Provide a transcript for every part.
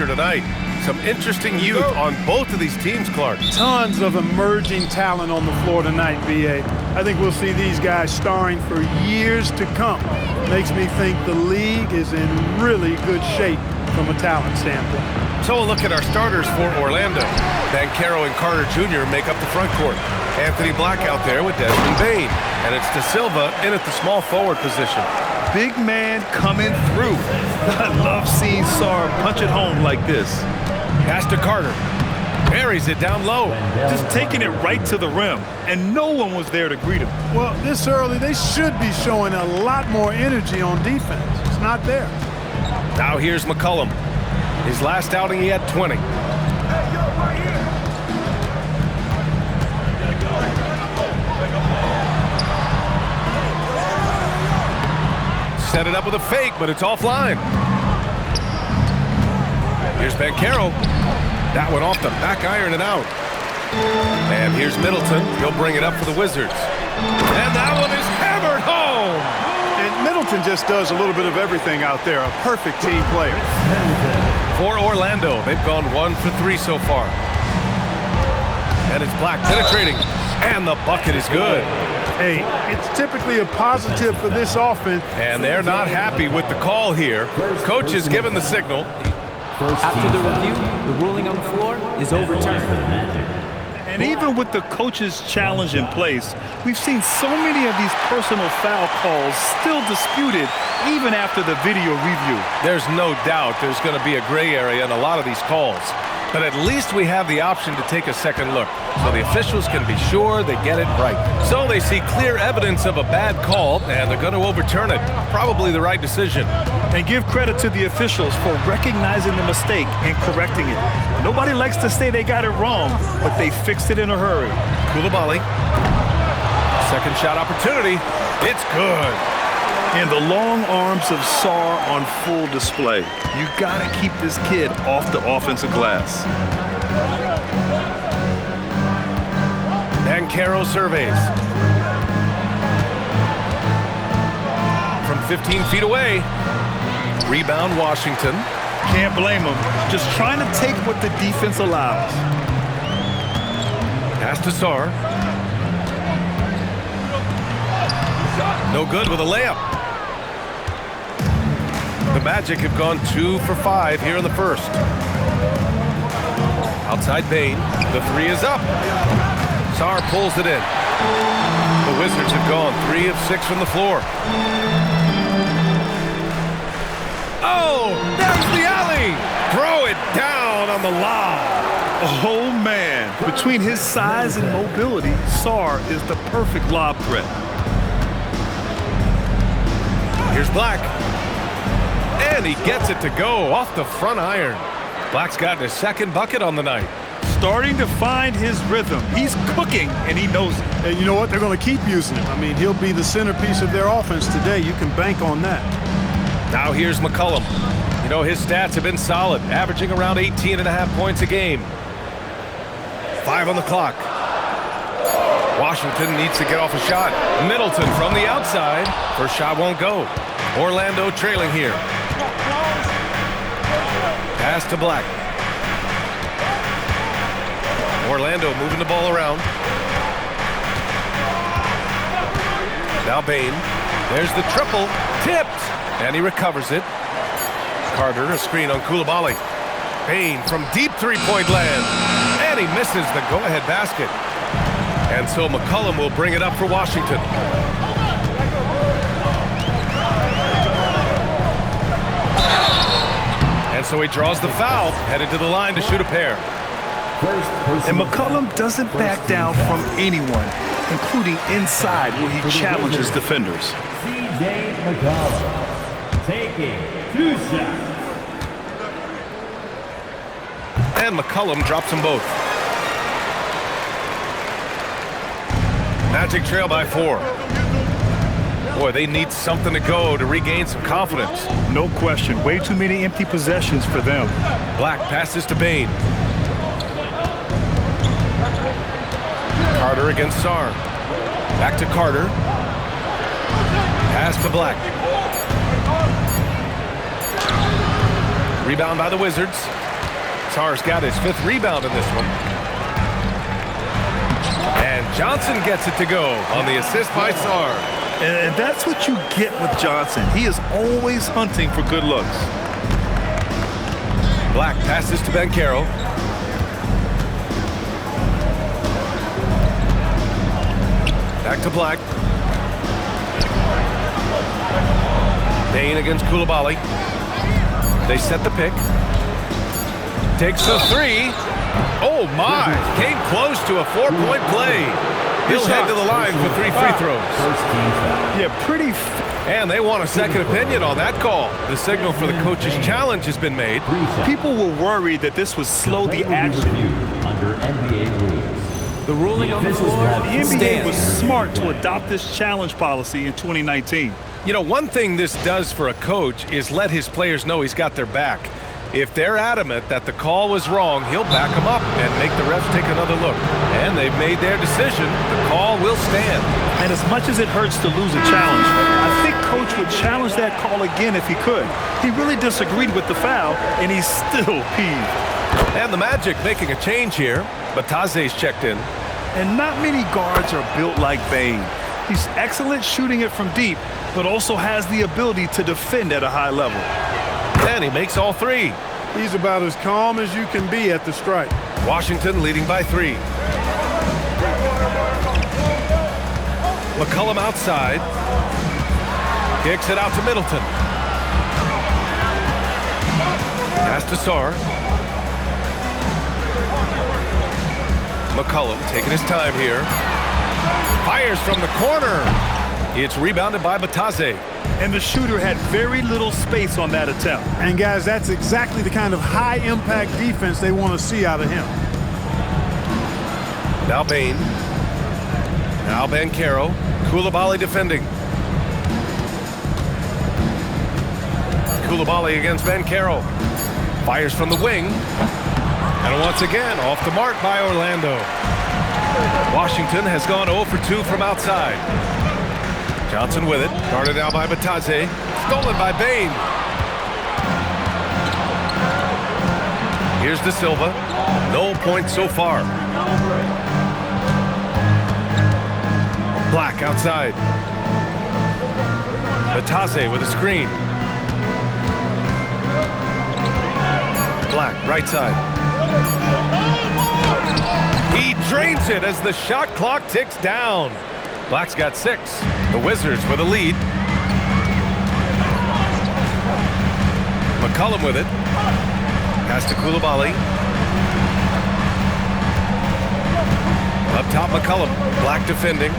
tonight. Some interesting youth on both of these teams, Clark. Tons of emerging talent on the floor tonight, B.A. I think we'll see these guys starring for years to come. Makes me think the league is in really good shape from a talent standpoint. So a look at our starters for Orlando. Banchero and Carter Jr. make up the front court. Anthony Black out there with Desmond Bane. And it's De Silva in at the small forward position. Big man coming through. I love seeing Sarr punch it home like this. Pass to Carter. Buries it down low. Just taking it right to the rim, and no one was there to greet him. Well, this early, they should be showing a lot more energy on defense. It's not there. Now here's McCollum. His last outing, he had 20. Set it up with a fake, but it's offline. Here's Banchero. That one off the back iron and out. And here's Middleton. He'll bring it up for the Wizards. And that one is hammered home. And Middleton just does a little bit of everything out there. A perfect team player. For Orlando, they've gone 1 for 3 so far. And it's Black penetrating. And the bucket is good. Hey, it's typically a positive for this offense. And they're not happy with the call here. Coach has given the signal. After the review, the ruling on the floor is overturned. And even with the coach's challenge in place, we've seen so many of these personal foul calls still disputed even after the video review. There's no doubt there's going to be a gray area in a lot of these calls. But at least we have the option to take a second look, so the officials can be sure they get it right. So they see clear evidence of a bad call, and they're going to overturn it. Probably the right decision. And give credit to the officials for recognizing the mistake and correcting it. Nobody likes to say they got it wrong, but they fixed it in a hurry. Coulibaly. Second shot opportunity. It's good. And the long arms of Sarr on full display. You gotta keep this kid off the offensive glass. Banchero surveys. From 15 feet away. Rebound Washington. Can't blame him. Just trying to take what the defense allows. Pass to Sarr. No good with a layup. The Magic have gone 2 for 5 here in the first. Outside Bane. The three is up. Sarr pulls it in. The Wizards have gone 3 of 6 from the floor. Oh, there's the alley. Throw it down on the lob. Oh, man. Between his size and mobility, Sarr is the perfect lob threat. Here's Black. And he gets it to go off the front iron. Black's gotten his second bucket on the night. Starting to find his rhythm. He's cooking, and he knows it. And you know what? They're going to keep using him. I mean, he'll be the centerpiece of their offense today. You can bank on that. Now here's McCollum. You know, his stats have been solid, averaging around 18.5 points a game. 5 on the clock. Washington needs to get off a shot. Middleton from the outside. First shot won't go. Orlando trailing here. Pass to Black. Orlando moving the ball around. Now Bane. There's the triple. Tipped. And he recovers it. Carter, a screen on Coulibaly. Bane from deep three-point land. And he misses the go-ahead basket. And so McCollum will bring it up for Washington. And so he draws the foul, headed to the line to shoot a pair. And McCollum doesn't back down from anyone, including inside where he challenges defenders. C.J. McCollum taking 2 shots. And McCollum drops them both. Magic trail by 4. Boy, they need something to go to regain some confidence. No question. Way too many empty possessions for them. Black passes to Bane. Carter against Sarr. Back to Carter. Pass to Black. Rebound by the Wizards. Sarr's got his 5th rebound in this one. And Johnson gets it to go on the assist by Sarr. And that's what you get with Johnson. He is always hunting for good looks. Black passes to Banchero. Back to Black. Bane against Coulibaly. They set the pick. Takes the 3. Oh, my. Came close to a 4-point play. He'll head to the line for 3 free throws. Yeah, pretty. And they want a second opinion on that call. The signal for the coach's challenge has been made. People were worried that this would slow the action. Under NBA rules. The ruling on the floor The NBA was stands. smart to adopt this challenge policy in 2019. You know, one thing this does for a coach is let his players know he's got their back. If they're adamant that the call was wrong, he'll back them up and make the refs take another look. And they've made their decision. The call will stand. And as much as it hurts to lose a challenge, I think Coach would challenge that call again if he could. He really disagreed with the foul, and he's still peeved. And the Magic making a change here. Batase's checked in. And not many guards are built like Bane. He's excellent shooting it from deep, but also has the ability to defend at a high level. And he makes all 3. He's about as calm as you can be at the stripe. Washington leading by 3. McCollum outside. Kicks it out to Middleton. Pass to Sarr. McCollum taking his time here. Fires from the corner. It's rebounded by Batase. And the shooter had very little space on that attempt. And guys, that's exactly the kind of high-impact defense they want to see out of him. Now Bane. Now Banchero. Coulibaly defending. Coulibaly against Banchero. Fires from the wing. And once again, off the mark by Orlando. Washington has gone 0 for 2 from outside. Johnson with it. Guarded out by Batase. Stolen by Bane. Here's De Silva. No points so far. Black outside. Batase with a screen. Black, right side. He drains it as the shot clock ticks down. Black's got 6. The Wizards with a lead. McCollum with it. Pass to Coulibaly. Up top, McCollum. Black defending.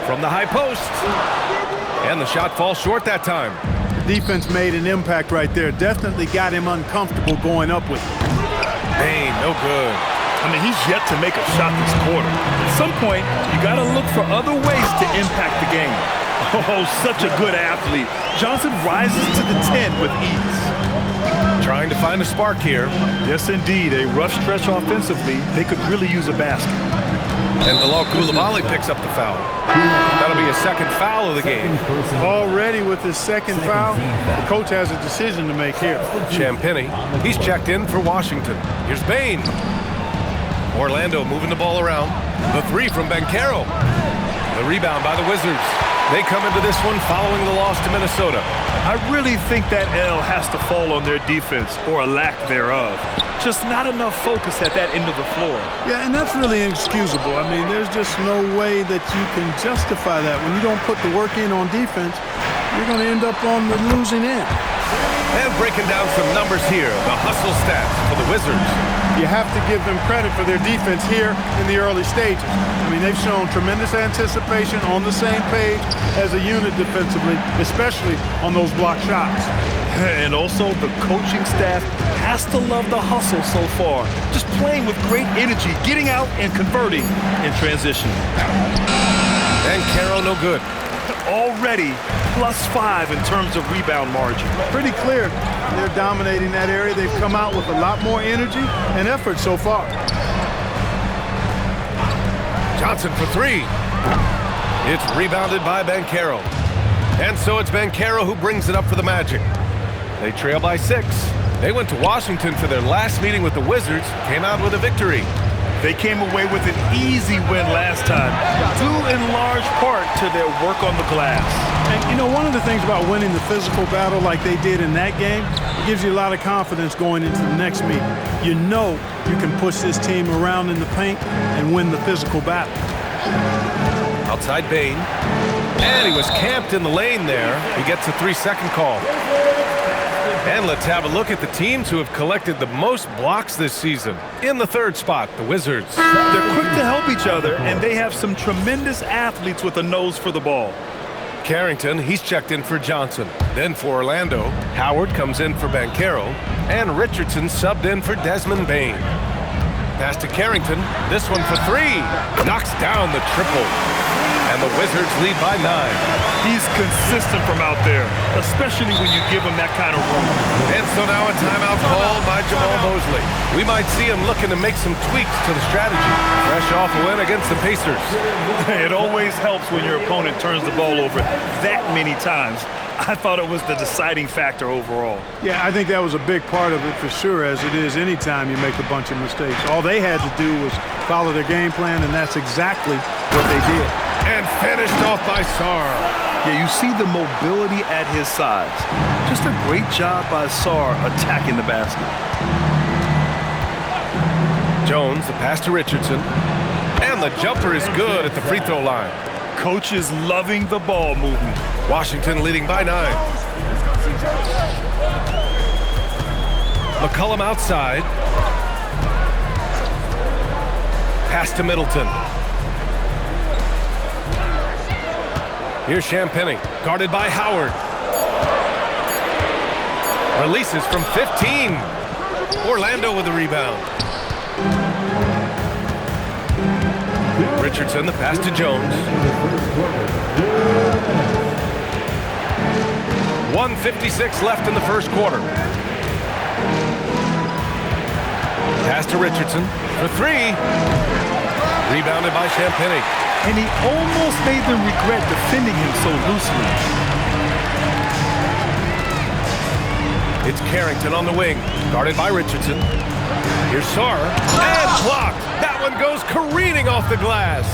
From the high post. And the shot falls short that time. Defense made an impact right there. Definitely got him uncomfortable going up with it. Bane, no good. I mean, he's yet to make a shot this quarter. At some point, you got to look for other ways to impact the game. Oh, such a good athlete. Johnson rises to the 10 with ease. Trying to find a spark here. Yes, indeed. A rough stretch offensively. They could really use a basket. And Bilal Coulibaly picks up the foul. That'll be a second foul of the game. Already with his second foul, the coach has a decision to make here. Champagny, he's checked in for Washington. Here's Bane. Orlando moving the ball around. The 3 from Banchero. The rebound by the Wizards. They come into this one following the loss to Minnesota. I really think that L has to fall on their defense, or a lack thereof. Just not enough focus at that end of the floor. Yeah, and that's really inexcusable. I mean, there's just no way that you can justify that. When you don't put the work in on defense, you're going to end up on the losing end. And breaking down some numbers here, the hustle stats for the Wizards. You have to give them credit for their defense here in the early stages. I mean, they've shown tremendous anticipation, on the same page as a unit defensively, especially on those block shots. And also, the coaching staff has to love the hustle so far. Just playing with great energy, getting out and converting in transition. Banchero no good. Already +5 in terms of rebound margin. Pretty clear they're dominating that area. They've come out with a lot more energy and effort so far. Johnson for 3. It's rebounded by Banchero. And so it's Banchero who brings it up for the Magic. They trail by 6. They went to Washington for their last meeting with the Wizards, came out with a victory. They came away with an easy win last time, due in large part to their work on the glass. And, you know, one of the things about winning the physical battle like they did in that game, it gives you a lot of confidence going into the next meeting. You know you can push this team around in the paint and win the physical battle. Outside Bane. And he was camped in the lane there. He gets a 3-second call. And let's have a look at the teams who have collected the most blocks this season. In the third spot, the Wizards. They're quick to help each other, and they have some tremendous athletes with a nose for the ball. Carrington, he's checked in for Johnson. Then for Orlando, Howard comes in for Banchero, and Richardson subbed in for Desmond Bane. Pass to Carrington, this one for 3. Knocks down the triple. And the Wizards lead by 9. He's consistent from out there, especially when you give him that kind of room. And so now a timeout called by Jamal Mosley. We might see him looking to make some tweaks to the strategy. Fresh off a win against the Pacers. It always helps when your opponent turns the ball over that many times. I thought it was the deciding factor overall. Yeah, I think that was a big part of it for sure, as it is anytime you make a bunch of mistakes. All they had to do was follow their game plan, and that's exactly what they did. And finished off by Sarr. Yeah, you see the mobility at his size. Just a great job by Sarr attacking the basket. Jones, the pass to Richardson. And the jumper is good at the free throw line. Coach is loving the ball movement. Washington leading by 9. McCollum outside. Pass to Middleton. Here's Champagnie, guarded by Howard. Releases from 15. Orlando with the rebound. Richardson, the pass to Jones. 1:56 left in the first quarter. Pass to Richardson for 3. Rebounded by Champagnie. And he almost made them regret defending him so loosely. It's Carrington on the wing, guarded by Richardson. Here's Sarr, and blocked. That one goes careening off the glass.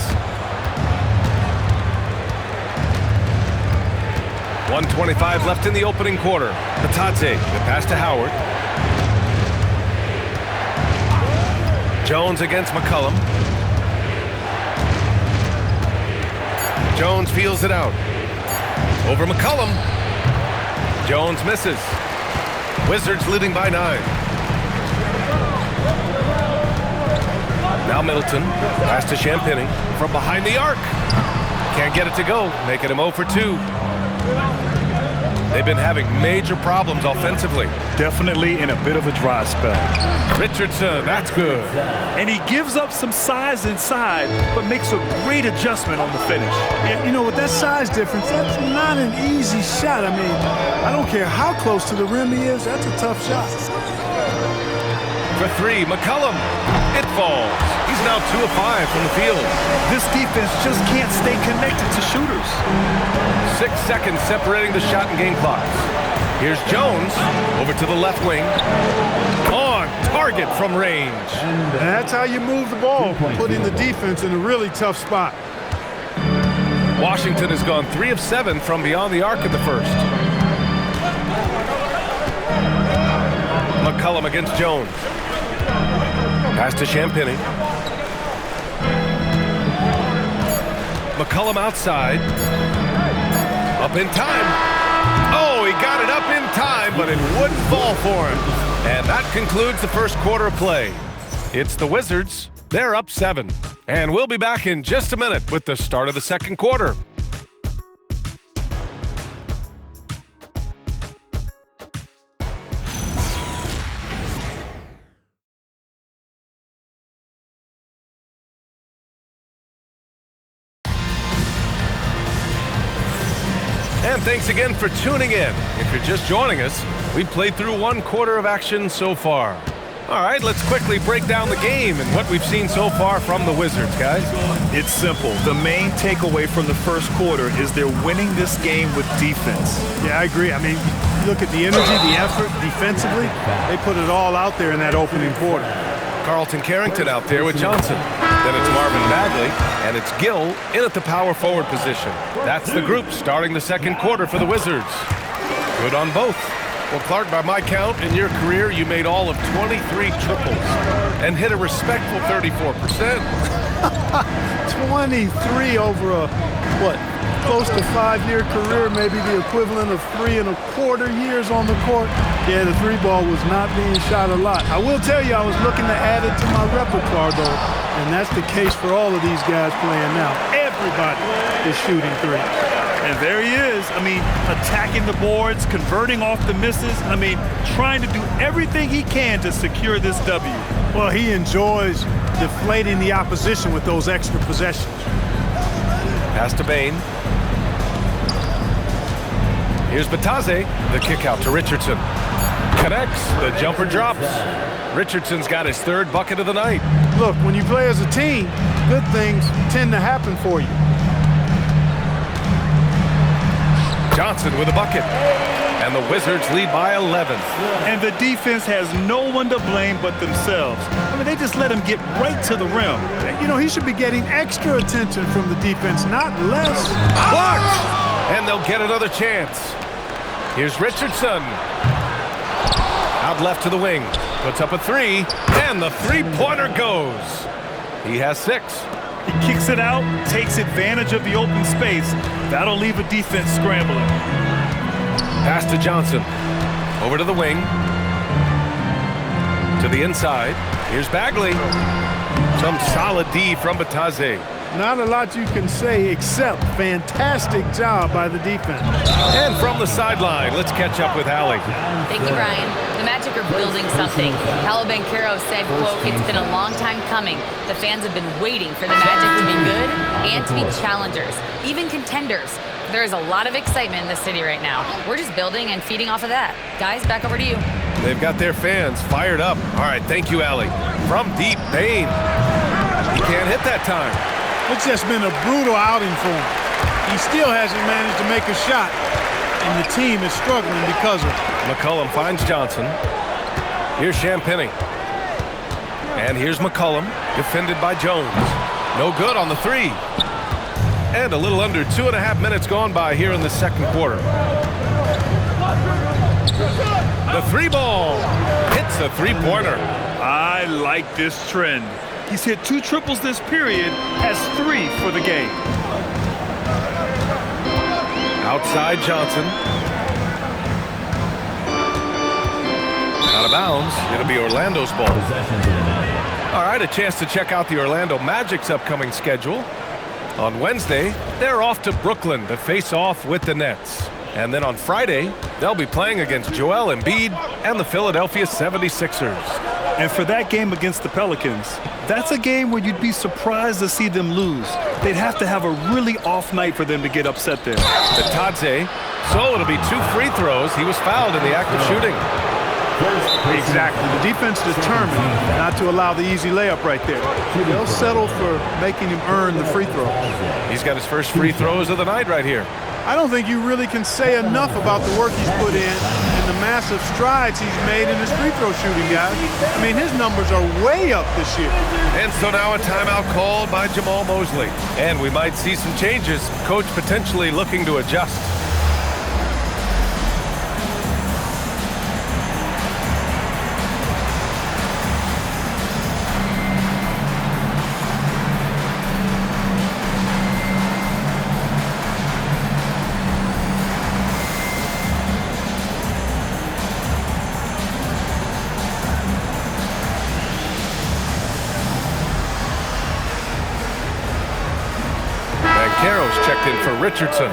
1:25 left in the opening quarter. Batadze, the pass to Howard. Jones against McCollum. Jones feels it out. Over McCollum. Jones misses. Wizards leading by 9. Now Middleton. Pass to Champagnie from behind the arc. Can't get it to go, making him 0 for 2. They've been having major problems offensively. Definitely in a bit of a dry spell. Richardson, that's good. And he gives up some size inside, but makes a great adjustment on the finish. Yeah, you know, with that size difference, that's not an easy shot. I mean, I don't care how close to the rim he is, that's a tough shot. For 3, McCollum. It falls. He's now 2 of 5 from the field. This defense just can't stay connected to shooters. 6 seconds separating the shot and game clocks. Here's Jones over to the left wing. On target from range. And that's how you move the ball, putting the defense in a really tough spot. Washington has gone 3 of 7 from beyond the arc in the first. McCollum against Jones. Pass to Champagnie. McCollum outside. Up in time. Oh, he got it up in time, but it wouldn't fall for him. And that concludes the first quarter of play. It's the Wizards. They're up 7. And we'll be back in just a minute with the start of the second quarter. And thanks again for tuning in. If you're just joining us, we've played through 1 quarter of action so far. All right, let's quickly break down the game and what we've seen so far from the Wizards, guys. It's simple. The main takeaway from the first quarter is they're winning this game with defense. Yeah, I agree. I mean, You look at the energy, the effort, defensively, they put it all out there in that opening quarter. Carlton Carrington out there with Johnson. Then it's Marvin Bagley, and it's Gill in at the power forward position. That's the group starting the second quarter for the Wizards. Good on both. Well, Clark, by my count, in your career, you made all of 23 triples and hit a respectful 34%. 23 over a, close to 5-year career, maybe the equivalent of 3 1/4 years on the court. Yeah, the three ball was not being shot a lot. I will tell you, I was looking to add it to my repertoire, though, and that's the case for all of these guys playing now. Everybody is shooting threes. And there he is. I mean, attacking the boards, converting off the misses. I mean, trying to do everything he can to secure this W. Well, he enjoys deflating the opposition with those extra possessions. Pass to Bane. Here's Batadze. The kick out to Richardson. Connects. The jumper drops. Richardson's got his third bucket of the night. Look, when you play as a team, good things tend to happen for you. Johnson with a bucket. And the Wizards lead by 11. And the defense has no one to blame but themselves. I mean, they just let him get right to the rim. You know, he should be getting extra attention from the defense, not less. Blocked! And they'll get another chance. Here's Richardson. Out left to the wing. Puts up a three. And the three-pointer goes. He has 6. He kicks it out, takes advantage of the open space. That'll leave a defense scrambling. Pass to Johnson. Over to the wing. To the inside. Here's Bagley. Some solid D from Batadze. Not a lot you can say except fantastic job by the defense. And from the sideline, let's catch up with Allie. Thank you, Brian. The Magic are building something. Paolo Banchero said, quote, "It's been a long time coming. The fans have been waiting for the Magic to be good and to be challengers, even contenders. There is a lot of excitement in the city right now. We're just building and feeding off of that. Guys, back over to you." They've got their fans fired up. All right, thank you, Allie. From deep, Bane. He can't hit that time. It's just been a brutal outing for him. He still hasn't managed to make a shot, and the team is struggling because of it. McCollum finds Johnson. Here's Champagnie. And here's McCollum, defended by Jones. No good on the three. And a little under 2.5 minutes gone by here in the second quarter. The three ball hits a three-pointer. I like this trend. He's hit 2 triples this period, has 3 for the game. Outside Johnson. Out of bounds. It'll be Orlando's ball. All right, a chance to check out the Orlando Magic's upcoming schedule. On Wednesday, they're off to Brooklyn to face off with the Nets. And then on Friday, they'll be playing against Joel Embiid and the Philadelphia 76ers. And for that game against the Pelicans, that's a game where you'd be surprised to see them lose. They'd have to have a really off night for them to get upset there. Batadze. So it'll be 2 free throws. He was fouled in the act of shooting. Exactly. The defense determined not to allow the easy layup right there. They'll settle for making him earn the free throw. He's got his first free throws of the night right here. I don't think you really can say enough about the work he's put in and the massive strides he's made in his free throw shooting, guys. I mean, his numbers are way up this year. And so now a timeout called by Jamal Mosley. And we might see some changes. Coach potentially looking to adjust. Checked in for Richardson.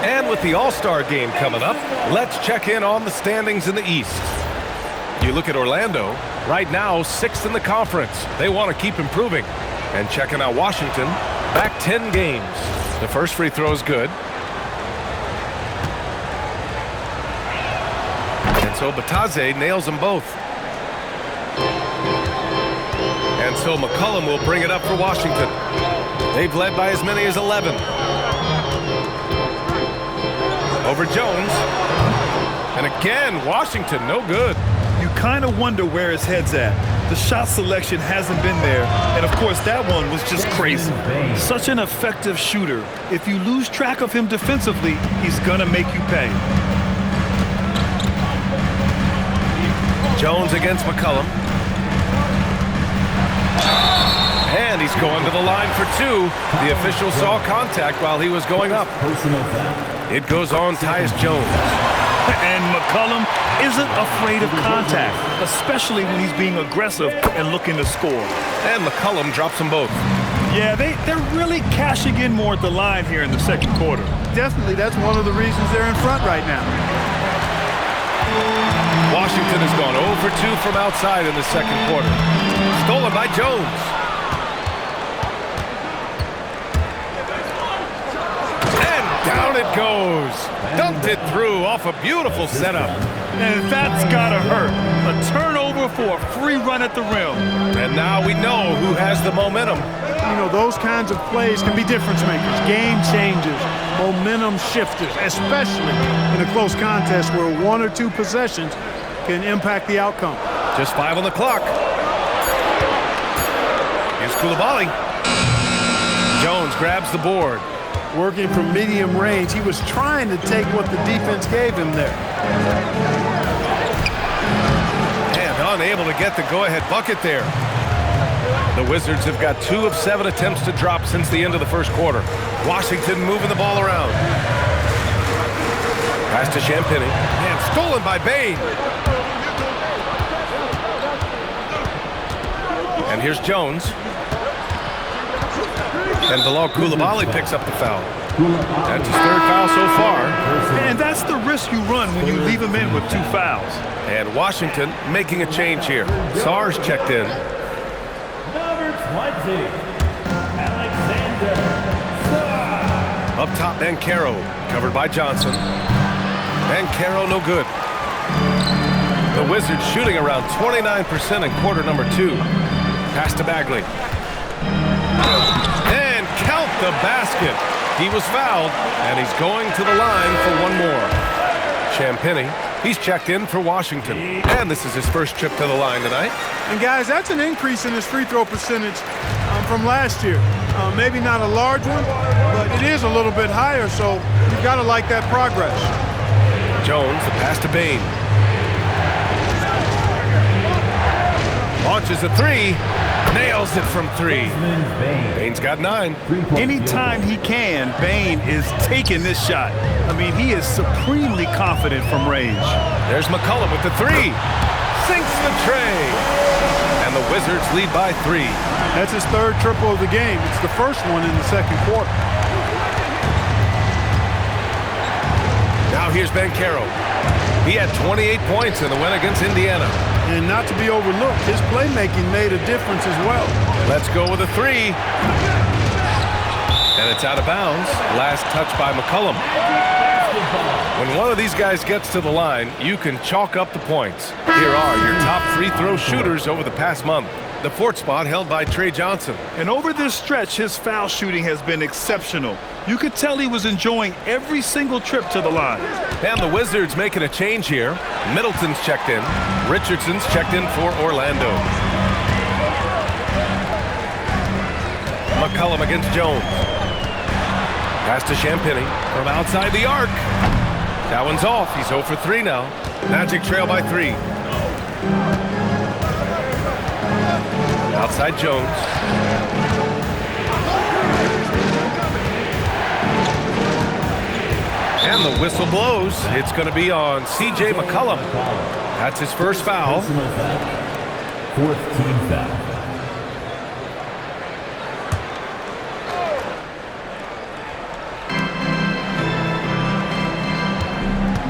And with the All-Star game coming up, let's check in on the standings in the East. You look at Orlando, right now 6th in the conference. They want to keep improving. And checking out Washington, back 10 games. The first free throw is good. And so Batadze nails them both. And so McCollum will bring it up for Washington. They've led by as many as 11. Over Jones. And again, Washington, no good. You kind of wonder where his head's at. The shot selection hasn't been there. And, of course, that one was just crazy. Such an effective shooter. If you lose track of him defensively, he's going to make you pay. Jones against McCollum. And he's going to the line for two. The official saw contact while he was going up. It goes on Tyus Jones. And McCollum isn't afraid of contact, especially when he's being aggressive and looking to score. And McCollum drops them both. Yeah, they're really cashing in more at the line here in the second quarter. Definitely, that's one of the reasons they're in front right now. Washington has gone 0 for 2 from outside in the second quarter. Stolen by Jones. And down it goes. Dumped it through off a beautiful setup. And that's gotta hurt. A turnover for a free run at the rim. And now we know who has the momentum. You know, those kinds of plays can be difference makers, game changers, momentum shifters, especially in a close contest where 1 or 2 possessions can impact the outcome. Just 5 on the clock. Here's Coulibaly. Jones grabs the board. Working from medium range, he was trying to take what the defense gave him there. And unable to get the go-ahead bucket there. The Wizards have got 2 of 7 attempts to drop since the end of the first quarter. Washington moving the ball around. Pass to Champagnie. And stolen by Bane. And here's Jones. And Bilal Coulibaly picks up the foul. That's his 3rd foul so far. And that's the risk you run when you leave him in with 2 fouls. And Washington making a change here. Sars checked in. Up top, Banchero, covered by Johnson. Banchero, no good. The Wizards shooting around 29% in quarter number 2. Pass to Bagley. And count the basket. He was fouled, and he's going to the line for one more. Champagnie, he's checked in for Washington. And this is his first trip to the line tonight. And guys, that's an increase in his free throw percentage from last year. Maybe not a large one, but it is a little bit higher, so you've got to like that progress. Jones, the pass to Bane. Launches a 3. Nails it from 3. Bane's got 9. Anytime he can, Bane is taking this shot. I mean, he is supremely confident from range. There's McCollum with the 3. Sinks the tray. And the Wizards lead by 3. That's his 3rd triple of the game. It's the first one in the second quarter. Now here's Banchero. He had 28 points in the win against Indiana. And not to be overlooked, his playmaking made a difference as well. Let's go with a 3. And it's out of bounds. Last touch by McCollum. When one of these guys gets to the line, you can chalk up the points. Here are your top free throw shooters over the past month. The 4th spot held by Trey Johnson. And over this stretch, his foul shooting has been exceptional. You could tell he was enjoying every single trip to the line. And the Wizards making a change here. Middleton's checked in. Richardson's checked in for Orlando. McCollum against Jones. Pass to Champagnie from outside the arc. That one's off. He's 0 for 3 now. Magic trail by 3. Outside Jones. And the whistle blows. It's going to be on C.J. McCollum. That's his first foul. 4th team foul.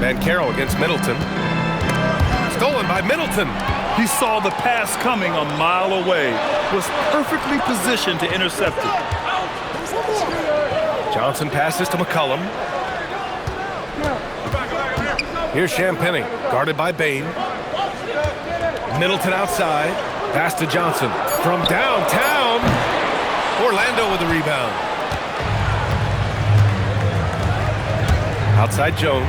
Banchero against Middleton. Stolen by Middleton. He saw the pass coming a mile away. Was perfectly positioned to intercept it. Johnson passes to McCollum. Here's Champagnie, guarded by Bane. Middleton outside. Pass to Johnson. From downtown. Orlando with the rebound. Outside Jones.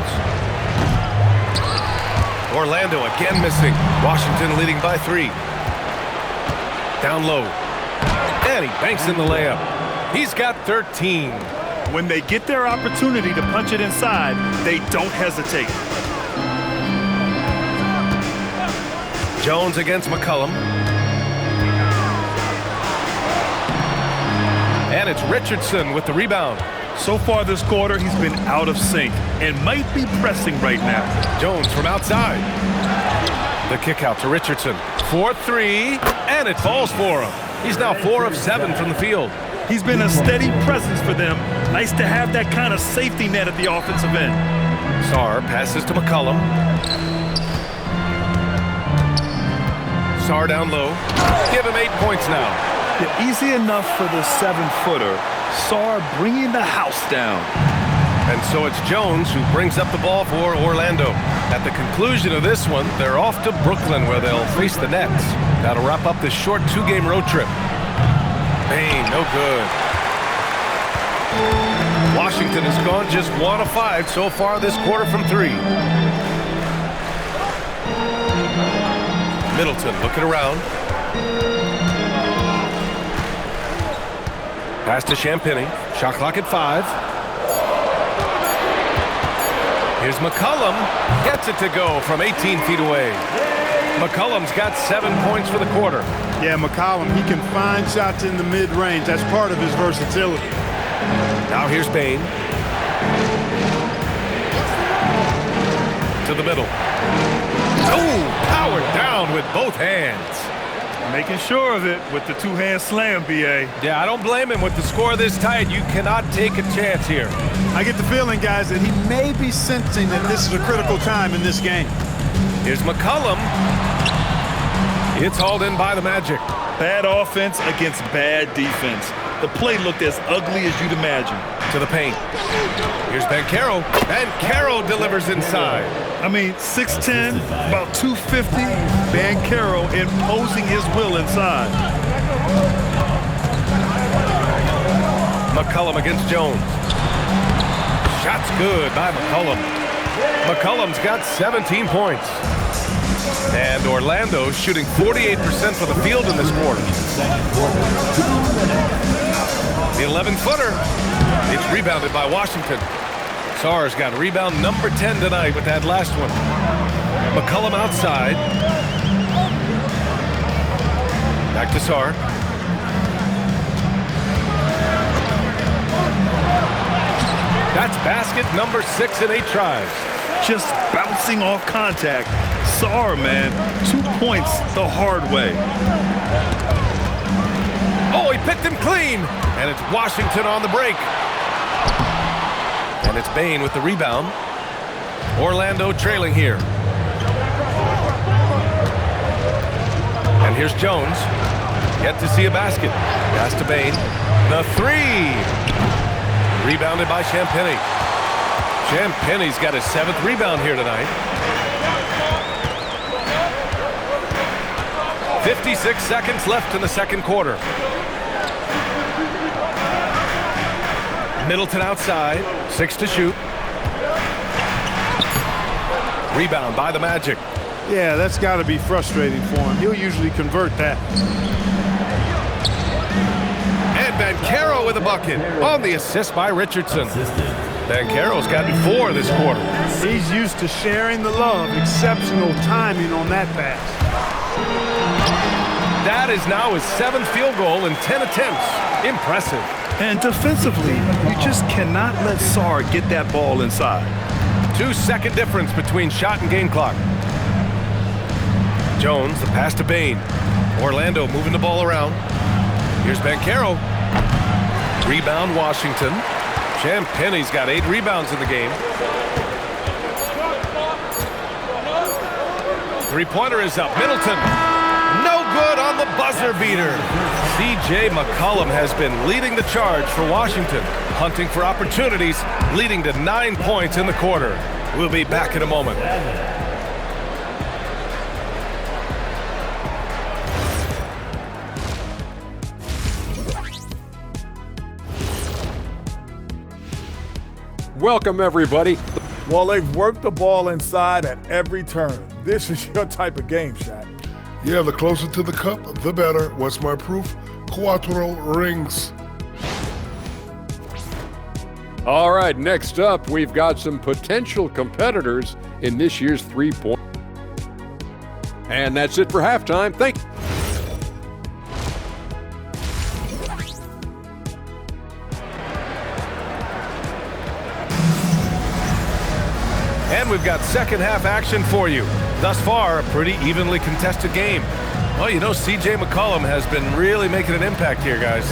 Orlando again missing. Washington leading by 3. Down low. And he banks in the layup. He's got 13. When they get their opportunity to punch it inside, they don't hesitate. Jones against McCollum. And it's Richardson with the rebound. So far this quarter, he's been out of sync and might be pressing right now. Jones from outside. The kick out to Richardson. 4-3, and it falls for him. He's now 4 of 7 from the field. He's been a steady presence for them. Nice to have that kind of safety net at the offensive end. Sarr passes to McCollum. Sarr down low. Give him 8 points now. Yeah, easy enough for the 7-footer. Sarr bringing the house down. And so it's Jones who brings up the ball for Orlando. At the conclusion of this one, they're off to Brooklyn where they'll face the Nets. That'll wrap up this short 2-game road trip. Bane, no good. Washington has gone just 1 of 5 so far this quarter from 3. Middleton looking around. Pass to Champagnie. Shot clock at 5. Here's McCollum. Gets it to go from 18 feet away. McCollum's got 7 points for the quarter. Yeah, McCollum, he can find shots in the mid-range. That's part of his versatility. Now here's Bane. To the middle. Oh, powered down with both hands. Making sure of it with the 2-hand slam, B.A. Yeah, I don't blame him. With the score this tight, you cannot take a chance here. I get the feeling, guys, that he may be sensing that this is a critical time in this game. Here's McCollum. It's hauled in by the Magic. Bad offense against bad defense. The play looked as ugly as you'd imagine. To the paint. Here's Banchero. Banchero delivers inside. I mean, 6'10", about 250. Banchero imposing his will inside. McCollum against Jones. Shot's good by McCollum. McCollum's got 17 points. And Orlando shooting 48% for the field in this quarter. The 11-footer. It's rebounded by Washington. Sarr's got rebound number 10 tonight with that last one. McCollum outside. Back to Sarr. That's basket number 6 in 8 tries. Just bouncing off contact. Sarr, man, 2 points the hard way. Oh, he picked him clean. And it's Washington on the break. And it's Bane with the rebound. Orlando trailing here. And here's Jones. Yet to see a basket. Pass to Bane. The 3. Rebounded by Champagnie. Champagnie's got his 7th rebound here tonight. 56 seconds left in the second quarter. Middleton outside, 6 to shoot. Rebound by the Magic. Yeah, that's got to be frustrating for him. He'll usually convert that. And Banchero with a bucket on the assist by Richardson. Banchero's gotten 4 this quarter. He's used to sharing the love. Exceptional timing on that pass. That is now his 7th field goal in 10 attempts. Impressive. And defensively, you just cannot let Sarr get that ball inside. 2-second difference between shot and game clock. Jones, the pass to Bane. Orlando moving the ball around. Here's Banchero. Rebound Washington. Champagnie's got 8 rebounds in the game. Three-pointer is up. Middleton. No good on the buzzer beater. C.J. McCollum has been leading the charge for Washington, hunting for opportunities, leading to 9 points in the quarter. We'll be back in a moment. Welcome, everybody. Well, they've worked the ball inside at every turn. This is your type of game, Shaq. Yeah, the closer to the cup, the better. What's my proof? Cuatro rings. All right, next up, we've got some potential competitors in this year's three-point. And that's it for halftime. Thank you. And we've got second half action for you. Thus far, a pretty evenly contested game. Well, you know, C.J. McCollum has been really making an impact here, guys.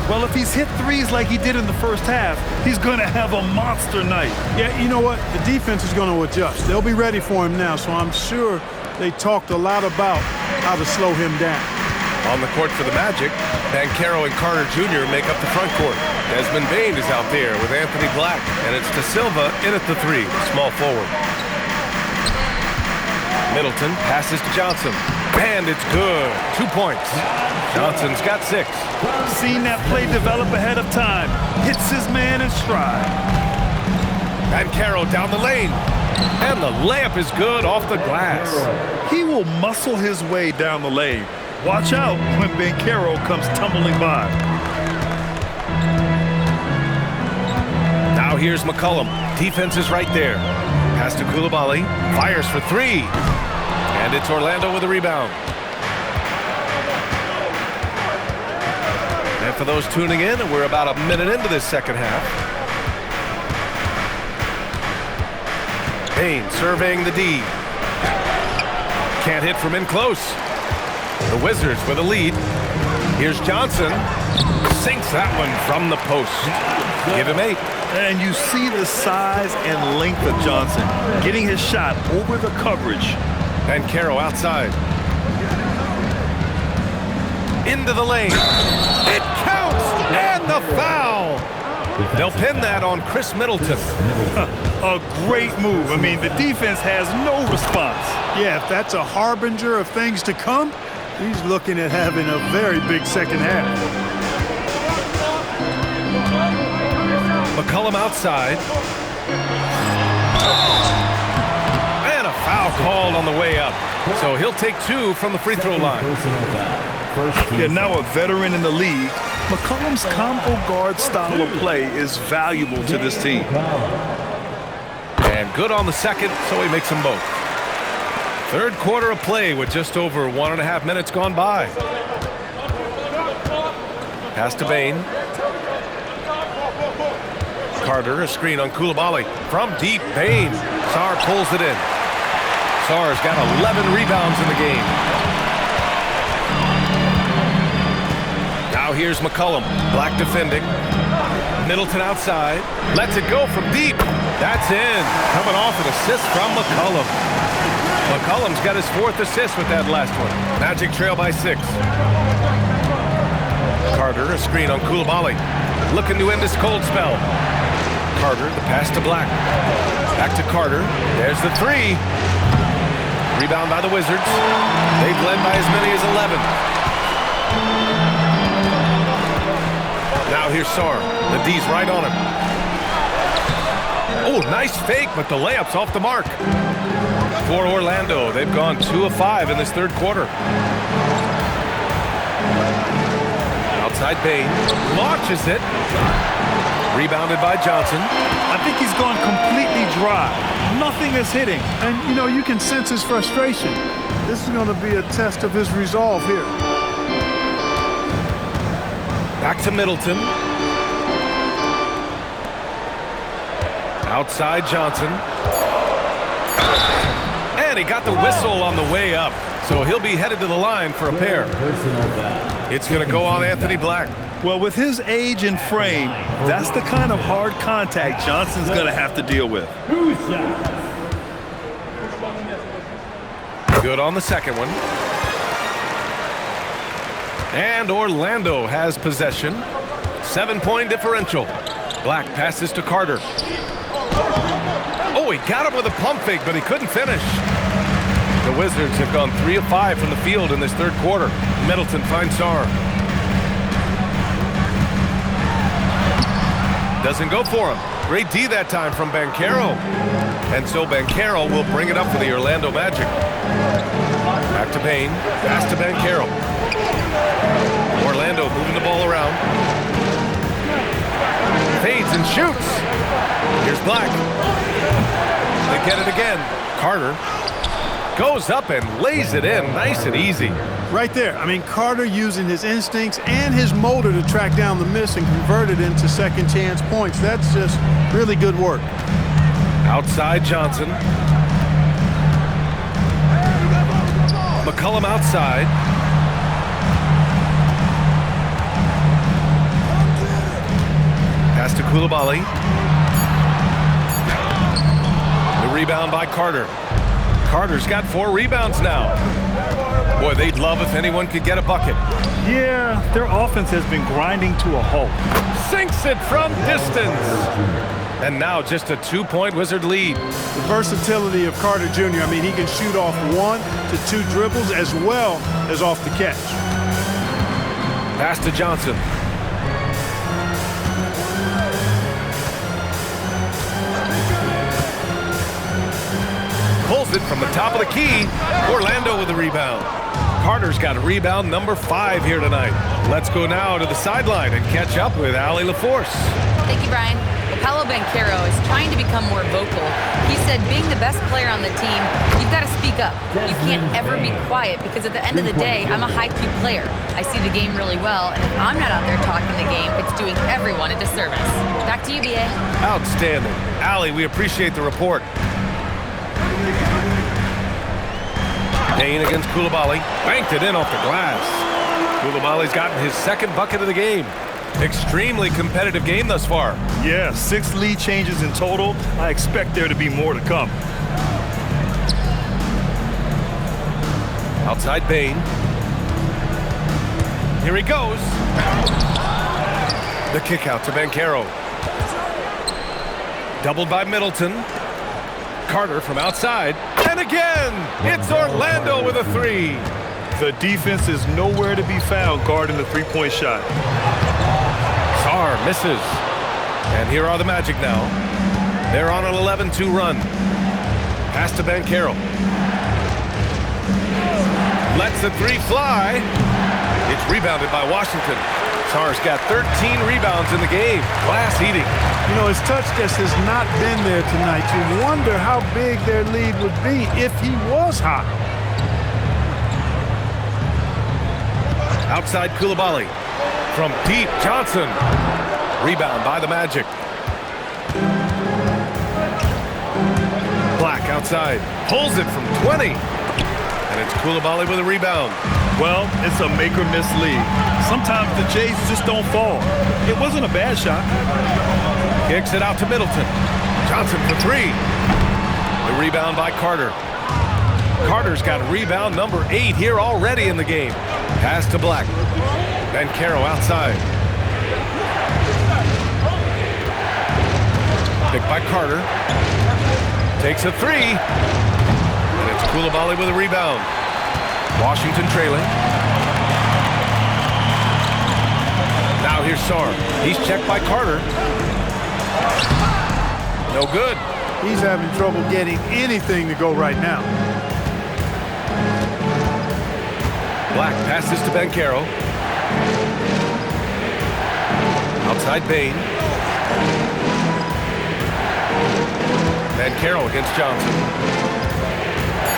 Well, if he's hit threes like he did in the first half, he's going to have a monster night. Yeah, you know what? The defense is going to adjust. They'll be ready for him now, so I'm sure they talked a lot about how to slow him down. On the court for the Magic, Banchero and Carter Jr. make up the front court. Desmond Bane is out there with Anthony Black, and it's De Silva in at the three, small forward. Middleton passes to Johnson, and it's good. 2 points. Johnson's got 6. Seen that play develop ahead of time. Hits his man in stride. Banchero down the lane, and the layup is good off the glass. He will muscle his way down the lane. Watch out when Banchero comes tumbling by. Now here's McCollum. Defense is right there. Pass to Coulibaly. Fires for 3. And it's Orlando with a rebound. And for those tuning in, we're about a minute into this second half. Bane surveying the D. Can't hit from in close. The Wizards with a lead. Here's Johnson. Sinks that one from the post. Give him 8. And you see the size and length of Johnson getting his shot over the coverage. Banchero outside. Into the lane. It counts! And the foul! They'll pin that on Chris Middleton. A great move. I mean, the defense has no response. Yeah, if that's a harbinger of things to come, he's looking at having a very big second half. McCollum outside. And a foul called on the way up. So he'll take 2 from the free throw line. Yeah, now a veteran in the league, McCollum's combo guard style of play is valuable to this team. And good on the second, so he makes them both. Third quarter of play with just over 1.5 minutes gone by. Pass to Bane. Carter, a screen on Coulibaly. From deep, Bane. Sarr pulls it in. Sarr's got 11 rebounds in the game. Now here's McCollum. Black defending. Middleton outside. Lets it go from deep. That's in. Coming off an assist from McCollum. McCollum's got his 4th assist with that last one. Magic trail by 6. Carter, a screen on Coulibaly. Looking to end this cold spell. Carter, the pass to Black. Back to Carter. There's the 3. Rebound by the Wizards. They've led by as many as 11. Now here's Sarr. The D's right on him. Oh, nice fake, but the layup's off the mark. For Orlando, they've gone 2 of 5 in this third quarter. Outside Bane. Launches it. Rebounded by Johnson. I think he's gone completely dry. Nothing is hitting. And, you know, you can sense his frustration. This is going to be a test of his resolve here. Back to Middleton. Outside Johnson. And he got the whistle on the way up. So he'll be headed to the line for a pair. It's going to go on Anthony Black. Well, with his age and frame, that's the kind of hard contact Johnson's going to have to deal with. Good on the second one. And Orlando has possession. 7-point differential. Black passes to Carter. Oh, he got him with a pump fake, but he couldn't finish. The Wizards have gone 3 of 5 from the field in this third quarter. Middleton finds Sarr. Doesn't go for him. Great D that time from Banchero. And so Banchero will bring it up for the Orlando Magic. Back to Bane. Pass to Banchero. Orlando moving the ball around. Fades and shoots. Here's Black. They get it again. Carter goes up and lays it in nice and easy. Right there. I mean, Carter using his instincts and his motor to track down the miss and convert it into second chance points. That's just really good work. Outside Johnson. McCollum outside. Pass to Coulibaly. The rebound by Carter. Carter's got 4 rebounds now. Boy, they'd love if anyone could get a bucket. Yeah, their offense has been grinding to a halt. Sinks it from distance. And now just a 2-point Wizard lead. The versatility of Carter Jr. I mean, he can shoot off 1 to 2 dribbles as well as off the catch. Pass to Johnson. Pulls it from the top of the key. Orlando with the rebound. Carter's got rebound number 5 here tonight. Let's go now to the sideline and catch up with Allie LaForce. Thank you, Brian. Paolo Banchero is trying to become more vocal. He said being the best player on the team, you've got to speak up. You can't ever be quiet because at the end of the day, I'm a high-Q player. I see the game really well, and if I'm not out there talking the game, it's doing everyone a disservice. Back to you, B.A. Outstanding. Allie, we appreciate the report. Payne against Coulibaly. Banked it in off the glass. Coulibaly's gotten his 2nd bucket of the game. Extremely competitive game thus far. Yeah, 6 lead changes in total. I expect there to be more to come. Outside Bane. Here he goes. The kick out to Banchero. Doubled by Middleton. Carter from outside. And again, it's Orlando with a 3. The defense is nowhere to be found guarding the 3-point shot. Sarr misses. And here are the Magic now. They're on an 11-2 run. Pass to Banchero. Lets the 3 fly. It's rebounded by Washington. Sarr's got 13 rebounds in the game. Glass eating. You know, his touch just has not been there tonight. You wonder how big their lead would be if he was hot. Outside Coulibaly. From deep, Johnson. Rebound by the Magic. Black outside. Pulls it from 20. And it's Coulibaly with a rebound. Well, it's a make-or-miss league. Sometimes the Jays just don't fall. It wasn't a bad shot. Kicks it out to Middleton. Johnson for 3. The rebound by Carter. Carter's got rebound number 8 here already in the game. Pass to Black. Banchero outside. Picked by Carter. Takes a 3. And it's Coulibaly with a rebound. Washington trailing. Now here's Sarr. He's checked by Carter. No good. He's having trouble getting anything to go right now. Black passes to Banchero. Outside Bane. Banchero against Johnson.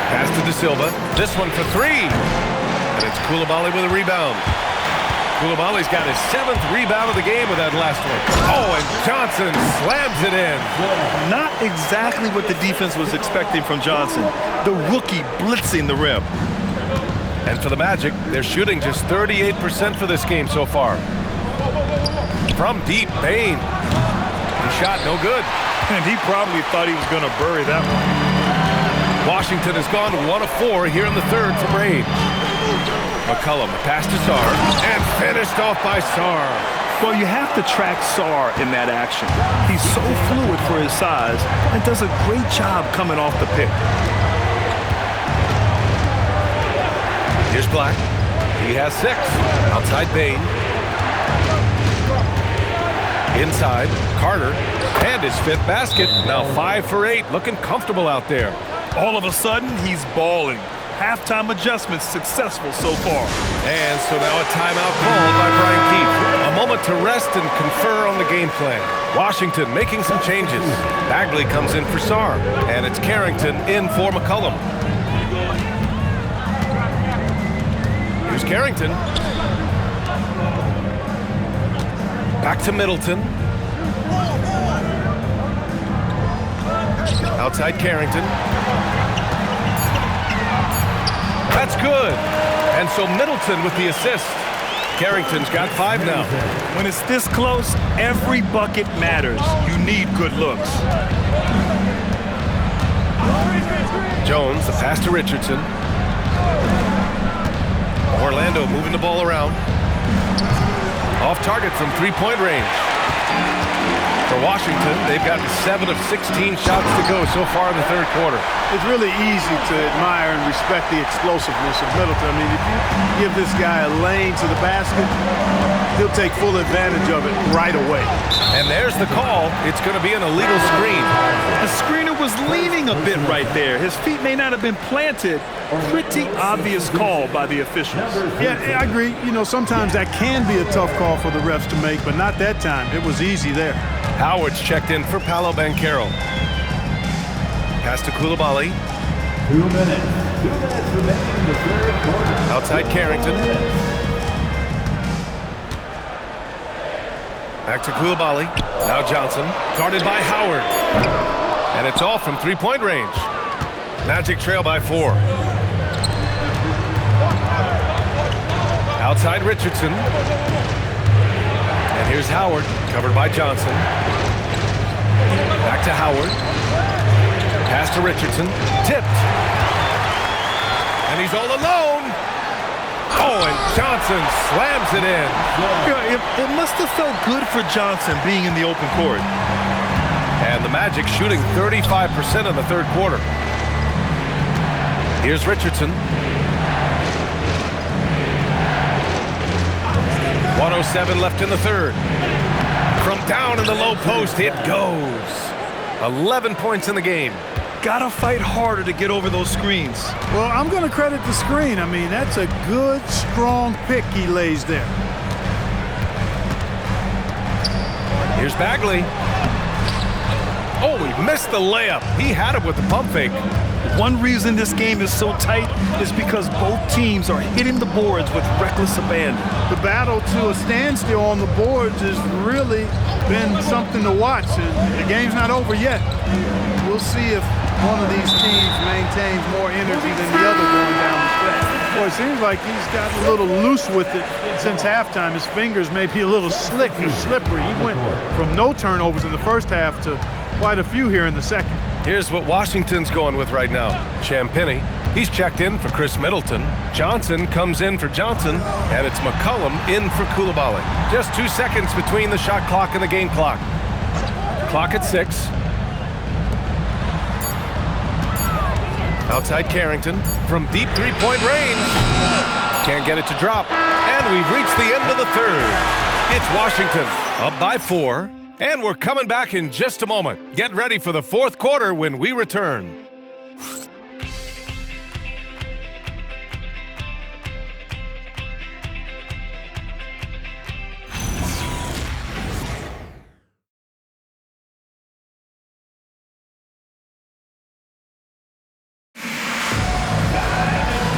Pass to De Silva. This one for 3. And it's Coulibaly with a rebound. Coulibaly's got his 7th rebound of the game with that last one. Oh, and Johnson slams it in. Not exactly what the defense was expecting from Johnson. The rookie blitzing the rim. And for the Magic, they're shooting just 38% for this game so far. From deep, Bane. The shot no good. And he probably thought he was going to bury that one. Washington has gone 1 of 4 here in the 3rd from range. McCollum, a pass to Sarr, and finished off by Sarr. Well, you have to track Sarr in that action. He's so fluid for his size and does a great job coming off the pick. Here's Black. He has 6. Outside Bane. Inside, Carter, and his 5th basket. Now 5 for 8, looking comfortable out there. All of a sudden, he's balling. Halftime adjustments successful so far. And so now a timeout called by Brian Keefe. A moment to rest and confer on the game plan. Washington making some changes. Bagley comes in for Sarr, and it's Carrington in for McCollum. Here's Carrington. Back to Middleton. Outside Carrington. That's good. And so Middleton with the assist. Carrington's got 5 now. When it's this close, every bucket matters. You need good looks. Jones, the pass to Richardson. Orlando moving the ball around. Off target from 3-point range. For Washington, they've gotten 7 of 16 shots to go so far in the 3rd quarter. It's really easy to admire and respect the explosiveness of Middleton. I mean, if you give this guy a lane to the basket, he'll take full advantage of it right away. And there's the call. It's going to be an illegal screen. The screener was leaning a bit right there. His feet may not have been planted. Pretty obvious call by the officials. Yeah, I agree. You know, sometimes that can be a tough call for the refs to make, but not that time. It was easy there. Howard's checked in for Paolo Banchero. Pass to Coulibaly. 2 minutes. 2 minutes remaining in the 3rd quarter. Outside Carrington. Back to Coulibaly. Now Johnson. Guarded by Howard. And it's off from 3-point range. Magic trail by 4. Outside Richardson. And here's Howard. Covered by Johnson. Back to Howard. Pass to Richardson. Tipped. And he's all alone. Oh, and Johnson slams it in. Yeah, it must have felt good for Johnson being in the open court. And the Magic shooting 35% in the 3rd quarter. Here's Richardson. 1:07 left in the 3rd. From down in the low post, it goes. 11 points in the game. Gotta fight harder to get over those screens. Well, I'm going to credit the screen. I mean, that's a good, strong pick he lays there. Here's Bagley. Oh, he missed the layup. He had it with the pump fake. One reason this game is so tight is because both teams are hitting the boards with reckless abandon. The battle to a standstill on the boards has really been something to watch. And the game's not over yet. We'll see if one of these teams maintains more energy than the other going down the stretch. Boy, it seems like he's got a little loose with it since halftime. His fingers may be a little slick and slippery. He went from no turnovers in the first half to quite a few here in the second. Here's what Washington's going with right now. Champagnie, he's checked in for Chris Middleton. Johnson comes in for Johnson, and it's McCollum in for Coulibaly. Just 2 seconds between the shot clock and the game clock. Clock at 6. Outside Carrington from deep 3-point range. Can't get it to drop. And we've reached the end of the 3rd. It's Washington up by 4. And we're coming back in just a moment. Get ready for the 4th quarter when we return.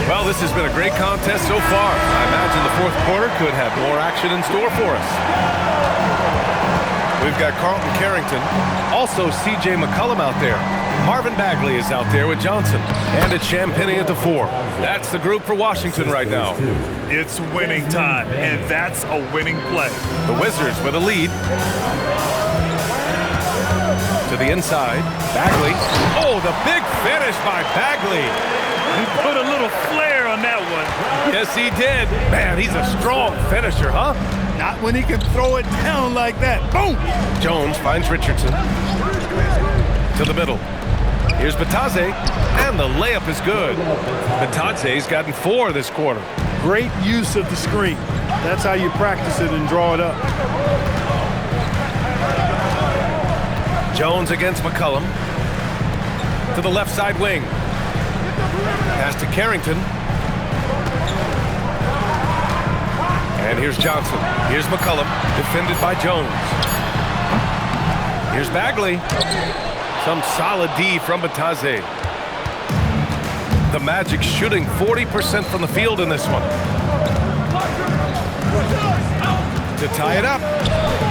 Well, this has been a great contest so far. I imagine the 4th quarter could have more action in store for us. We've got Carlton Carrington, also C.J. McCollum out there. Marvin Bagley is out there with Johnson. And it's Champagnie at the 4. That's the group for Washington right now. It's winning time, and that's a winning play. The Wizards with a lead. To the inside, Bagley. Oh, the big finish by Bagley. He put a little flair on that one. Yes, he did. Man, he's a strong finisher, huh? Not when he can throw it down like that. Boom! Jones finds Richardson. To the middle. Here's Batadze, and the layup is good. Batadze's gotten 4 this quarter. Great use of the screen. That's how you practice it and draw it up. Jones against McCollum. To the left side wing. Pass to Carrington. And here's Johnson. Here's McCollum, defended by Jones. Here's Bagley. Some solid D from Batase. The Magic shooting 40% from the field in this one. To tie it up.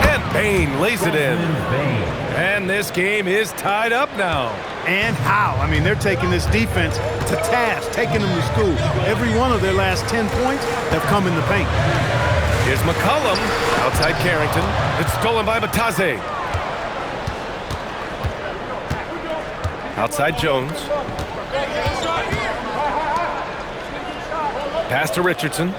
And Bane lays it in. And this game is tied up now. And how? I mean, they're taking this defense to task, taking them to school. Every one of their last 10 points have come in the paint. Here's McCollum. Outside Carrington. It's stolen by Batase. Outside Jones. Pass to Richardson.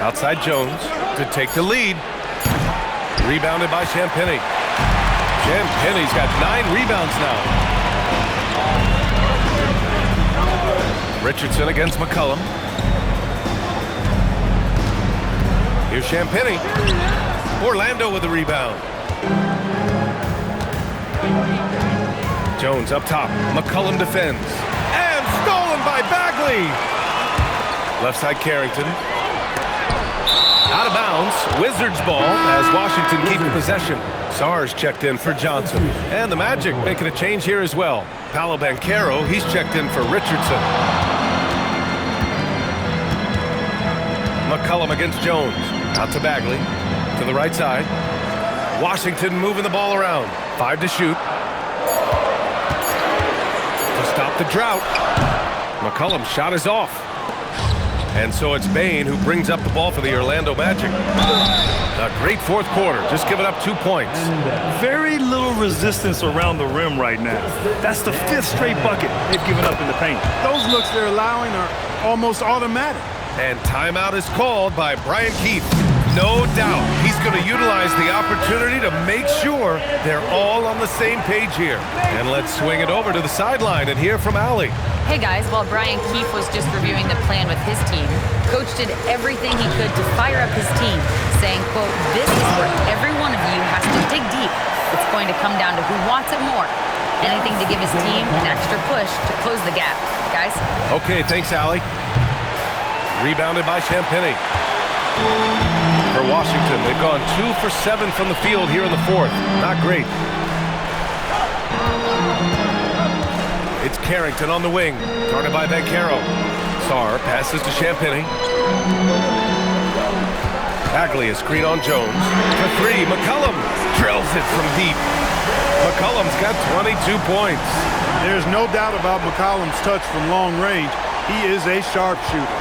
Outside Jones to take the lead. Rebounded by Champagnie. Champagnie's got 9 rebounds now. Richardson against McCollum. Here's Champagnie. Orlando with the rebound. Jones up top. McCollum defends. And stolen by Bagley. Left side Carrington. Out of bounds. Wizards ball as Washington keeps possession. Sarge checked in for Johnson. And the Magic making a change here as well. Paolo Banchero, he's checked in for Richardson. McCollum against Jones. Out to Bagley. To the right side. Washington moving the ball around. 5 to shoot. To stop the drought. McCollum's shot is off. And so it's Bane who brings up the ball for the Orlando Magic. A great fourth quarter, just giving up 2 points. Very little resistance around the rim right now. That's the 5th straight bucket they've given up in the paint. Those looks they're allowing are almost automatic. And timeout is called by Brian Keefe. No doubt he's going to utilize the opportunity to make sure they're all on the same page here. And let's swing it over to the sideline and hear from Allie. Hey guys, while Brian Keefe was just reviewing the plan with his team, Coach did everything he could to fire up his team, saying, quote, "This is where every one of you has to dig deep. It's going to come down to who wants it more. Anything to give his team an extra push to close the gap." Guys? Okay, thanks, Allie. Rebounded by Champagnie. For Washington, they've gone 2 for 7 from the field here in the fourth. Not great. It's Carrington on the wing, guarded by Banchero. Sarr passes to Champagnie. Bagley a screen on Jones. For 3, McCollum drills it from deep. McCollum's got 22 points. There's no doubt about McCollum's touch from long range. He is a sharpshooter.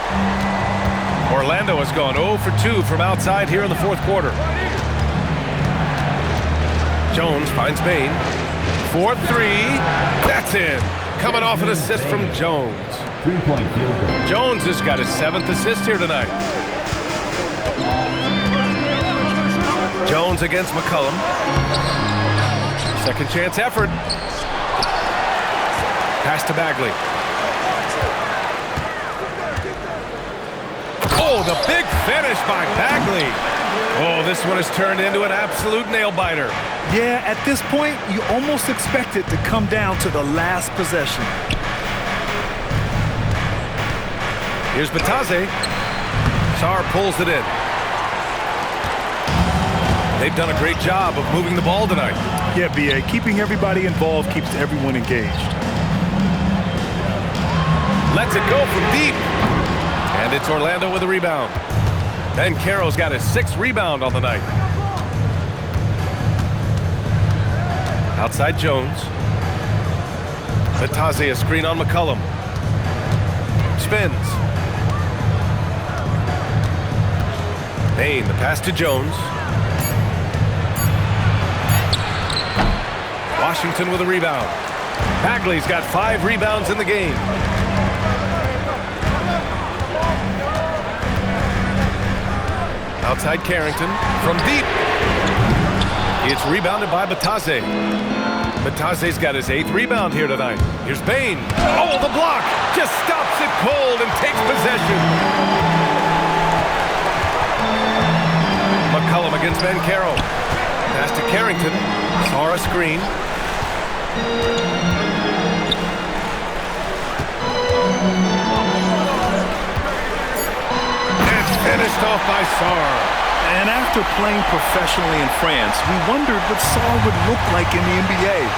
Orlando has gone 0 for 2 from outside here in the fourth quarter. Jones finds Bane. 4-3. That's in. Coming off an assist from Jones. 3-point field goal. Jones has got his 7th assist here tonight. Jones against McCollum. Second chance effort. Pass to Bagley. Oh, the big finish by Bagley. Oh, this one has turned into an absolute nail-biter. Yeah, at this point, you almost expect it to come down to the last possession. Here's Batase. Sarr pulls it in. They've done a great job of moving the ball tonight. Yeah, B.A., keeping everybody involved keeps everyone engaged. Lets it go from deep. And it's Orlando with a rebound. Banchero's got his 6th rebound on the night. Outside Jones. Batase a screen on McCollum. Spins. Bane, the pass to Jones. Washington with a rebound. Bagley's got 5 rebounds in the game. Outside Carrington from deep. It's rebounded by Batase. Batase's got his 8th rebound here tonight. Here's Bane. Oh, the block just stops it cold and takes possession. McCollum against Banchero. Pass to Carrington. Saar a screen. It's finished off by Saar. And after playing professionally in France, we wondered what Saar would look like in the NBA.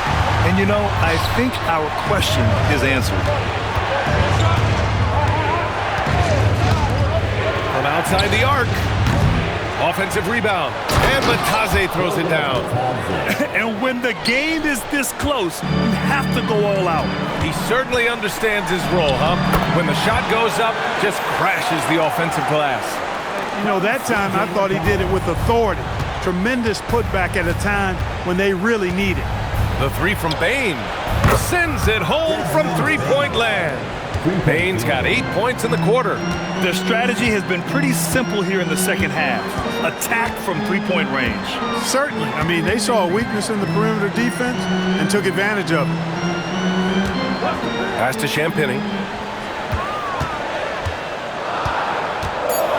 And you know, I think our question is answered. From outside the arc. Offensive rebound. And Matase throws it down. And when the game is this close, you have to go all out. He certainly understands his role, huh? When the shot goes up, just crashes the offensive glass. You know, that time I thought he did it with authority. Tremendous putback at a time when they really need it. The three from Bane. Sends it home from three-point land. Bane's got 8 points in the quarter. Their strategy has been pretty simple here in the second half. Attack from three-point range. Certainly. I mean, they saw a weakness in the perimeter defense and took advantage of it. Pass to Champagny.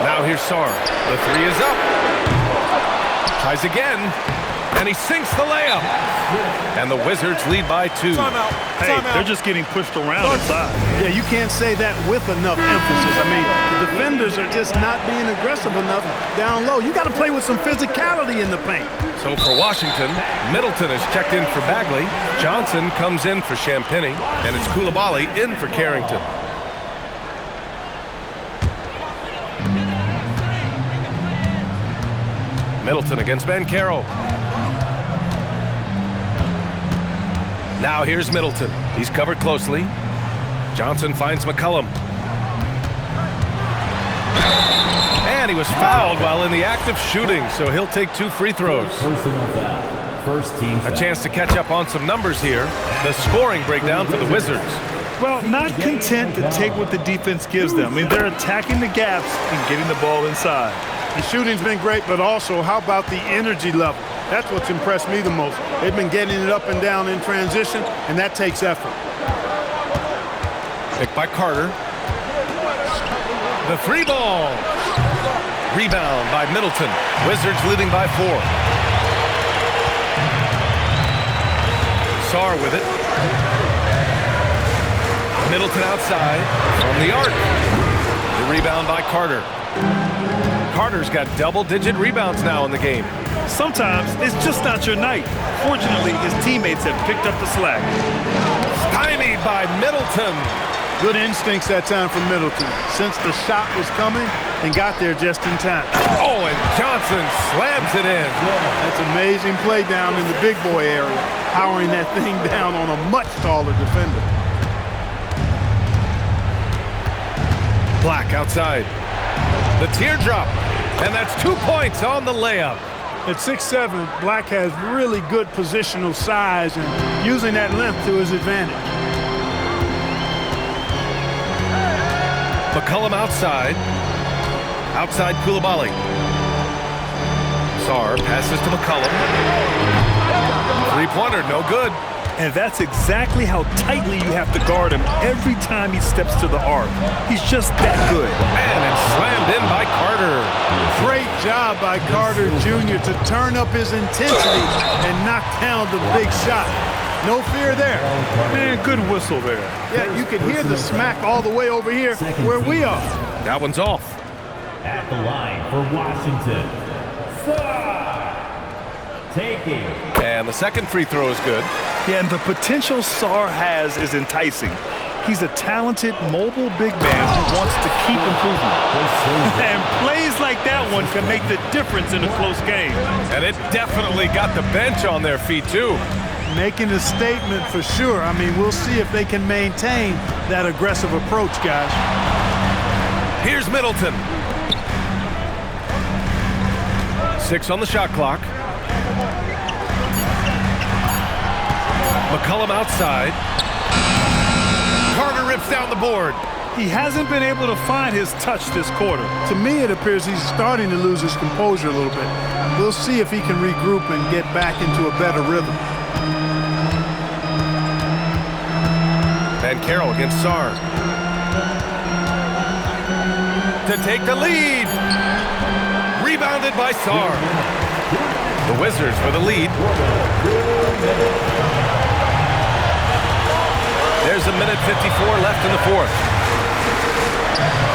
Now here's Saar. The three is up. Tries again. And he sinks the layup. And the Wizards lead by 2. Hey, they're just getting pushed around inside. Yeah, you can't say that with enough emphasis. I mean, the defenders are just not being aggressive enough down low. You got to play with some physicality in the paint. So for Washington, Middleton is checked in for Bagley. Johnson comes in for Champagny. And it's Coulibaly in for Carrington. Middleton against Banchero. Now here's Middleton. He's covered closely. Johnson finds McCollum. And he was fouled while in the act of shooting, so he'll take 2 free throws. First team A chance to catch up on some numbers here. The scoring breakdown for the Wizards. Well, not content to take what the defense gives them. I mean, they're attacking the gaps and getting the ball inside. The shooting's been great, but also how about the energy level? That's what's impressed me the most. They've been getting it up and down in transition, and that takes effort. Picked by Carter. The 3 ball. Rebound by Middleton. Wizards leading by 4. Saar with it. Middleton outside from the arc. The rebound by Carter. Carter's got double-digit rebounds now in the game. Sometimes it's just not your night. Fortunately, his teammates have picked up the slack. Stymied by Middleton. Good instincts that time from Middleton. Sensed the shot was coming and got there just in time. Oh, and Johnson slams it in. That's amazing play down in the big boy area, powering that thing down on a much taller defender. Black outside. The teardrop. And that's 2 points on the layup. At 6'7", Black has really good positional size and using that length to his advantage. McCollum outside. Outside Coulibaly. Saar passes to McCollum. 3-pointer, no good. And that's exactly how tightly you have to guard him every time he steps to the arc. He's just that good. And it's slammed in by Carter. Great job by Carter Jr. to turn up his intensity and knock down the big shot. No fear there. Man, good whistle there. Yeah, you can hear the smack all the way over here where we are. That one's off. at the line for Washington. Taking. And the second free throw is good. Yeah, and the potential Saar has is enticing. He's a talented, mobile big man who wants to keep improving. And plays like that one can make the difference in a close game. And it definitely got the bench on their feet, too. Making a statement for sure. I mean, we'll see if they can maintain that aggressive approach, guys. Here's Middleton. 6 on the shot clock. McCollum outside. Carter rips down the board. He hasn't been able to find his touch this quarter. To me, it appears he's starting to lose his composure a little bit. We'll see if he can regroup and get back into a better rhythm. Banchero against Saar. To take the lead. Rebounded fielded by Sarr. The Wizards with the lead. There's a minute 54 left in the fourth.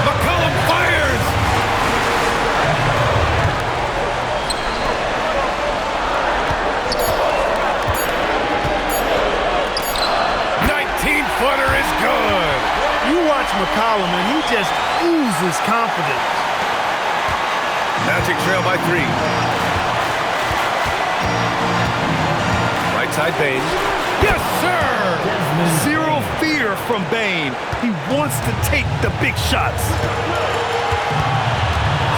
McCollum fires! Footer is good. You watch McCollum, and he just oozes confidence. Magic trail by 3. Right side, Bane. Yes, sir! Zero fear from Bane. He wants to take the big shots.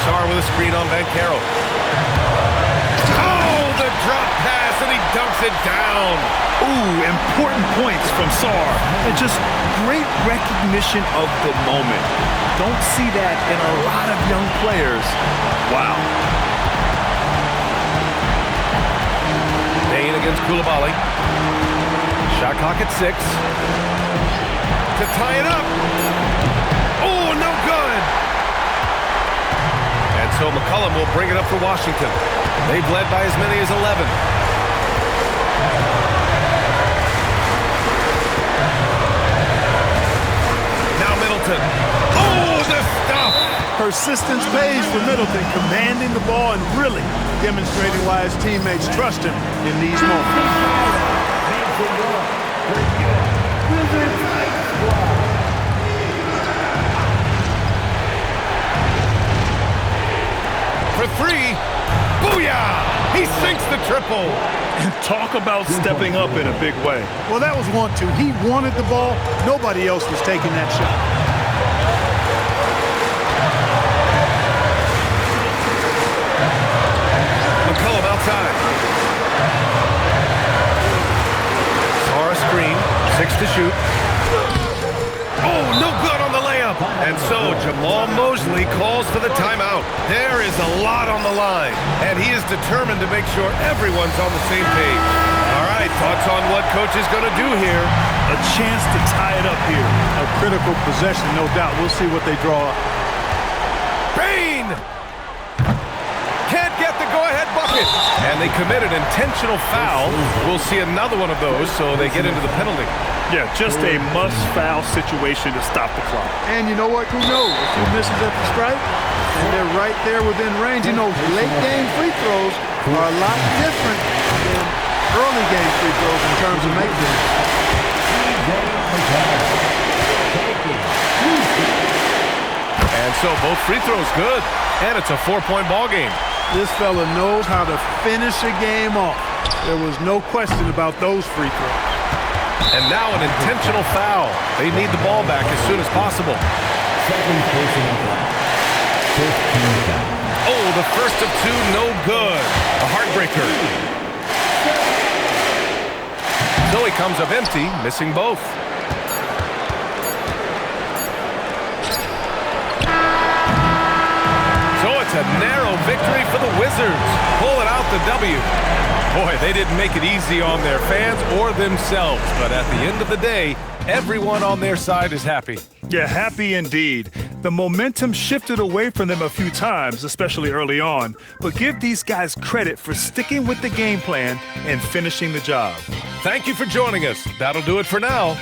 Sarr with a screen on Banchero. Oh, the drop pass, and he dunks it down. Ooh, important points from Sarr. And just great recognition of the moment. Don't see that in a lot of young players. Wow. Bane against Koulibaly. Shot clock at 6. To tie it up. Oh, no good. And so McCollum will bring it up for Washington. They've led by as many as 11. Oh, the stuff! Persistence pays for Middleton, commanding the ball and really demonstrating why his teammates trust him in these moments. For 3, booyah! He sinks the triple. And talk about stepping up in a big way. Well, that was 1-2. He wanted the ball. Nobody else was taking that shot. McCollum outside. Sarr a screen. 6 to shoot. Oh, no good on the layup. And so Jamal Mosley calls for the timeout. There is a lot on the line, and he is determined to make sure everyone's on the same page. All right, thoughts on what coach is going to do here? A chance to tie it up here. A critical possession, no doubt. We'll see what they draw up. Bane! Can't get the go-ahead bucket. And they commit an intentional foul. We'll see another one of those, so they get into the penalty. Yeah, just a must-foul situation to stop the clock. And you know what? Who knows? If he misses at the stripe, and they're right there within range. You know, late-game free throws are a lot different than early-game free throws in terms of making them. And so both free throws good. And it's a 4-point ball game. This fella knows how to finish a game off. There was no question about those free throws. And now an intentional foul. They need the ball back as soon as possible. Oh, the first of 2, no good. A heartbreaker. So he comes up empty, missing both. So it's a narrow victory for the Wizards. Pulling out the W. Boy, they didn't make it easy on their fans or themselves. But at the end of the day, everyone on their side is happy. Yeah, happy indeed. The momentum shifted away from them a few times, especially early on. But give these guys credit for sticking with the game plan and finishing the job. Thank you for joining us. That'll do it for now.